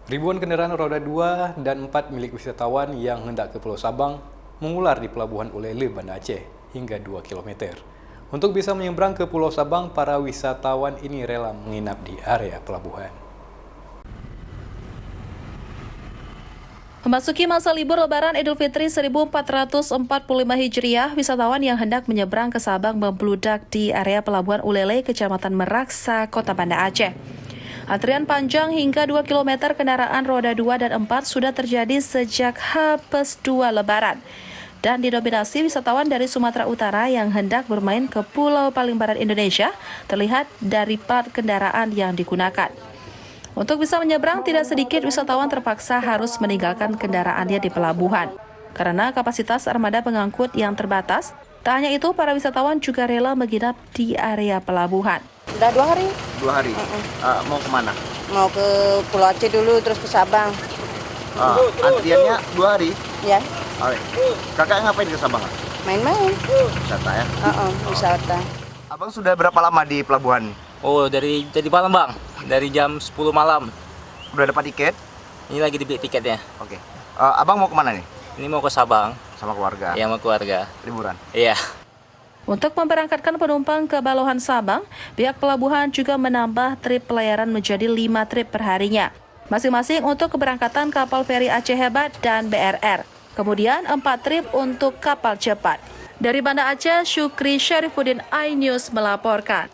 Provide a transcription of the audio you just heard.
Ribuan kendaraan roda 2 dan 4 milik wisatawan yang hendak ke Pulau Sabang mengular di Pelabuhan Ulele, Banda Aceh hingga 2 km. Untuk bisa menyeberang ke Pulau Sabang, para wisatawan ini rela menginap di area pelabuhan. Memasuki masa libur Lebaran Idul Fitri 1445 Hijriah, wisatawan yang hendak menyeberang ke Sabang membludak di area Pelabuhan Ulele, Kecamatan Meraksa, Kota Banda Aceh. Antrian panjang hingga 2 km kendaraan roda 2 dan 4 sudah terjadi sejak H+2 Lebaran dan didominasi wisatawan dari Sumatera Utara yang hendak bermain ke pulau paling barat Indonesia, terlihat dari plat kendaraan yang digunakan. Untuk bisa menyeberang, tidak sedikit wisatawan terpaksa harus meninggalkan kendaraannya di pelabuhan. Karena kapasitas armada pengangkut yang terbatas, tak hanya itu, para wisatawan juga rela menginap di area pelabuhan. Udah 2 hari. 2 hari? Mau kemana? Mau ke Pulau Aceh dulu, terus ke Sabang. Antriannya 2 hari? Ya. Oke. Kakak ngapain ke Sabang? Main-main. Wisata ya? Wisata. Abang sudah berapa lama di pelabuhan? Oh, dari malam bang, dari jam 10 malam. Udah dapat tiket? Ini lagi dibeli tiketnya. Oke. Abang mau kemana nih? Ini mau ke Sabang. Sama keluarga? Iya, sama keluarga. Liburan? Iya. Untuk memberangkatkan penumpang ke Balohan Sabang, pihak pelabuhan juga menambah trip pelayaran menjadi 5 trip perharinya, masing-masing untuk keberangkatan kapal feri Aceh Hebat dan BRR. Kemudian 4 trip untuk kapal cepat. Dari Banda Aceh, Syukri Syarifuddin, iNews melaporkan.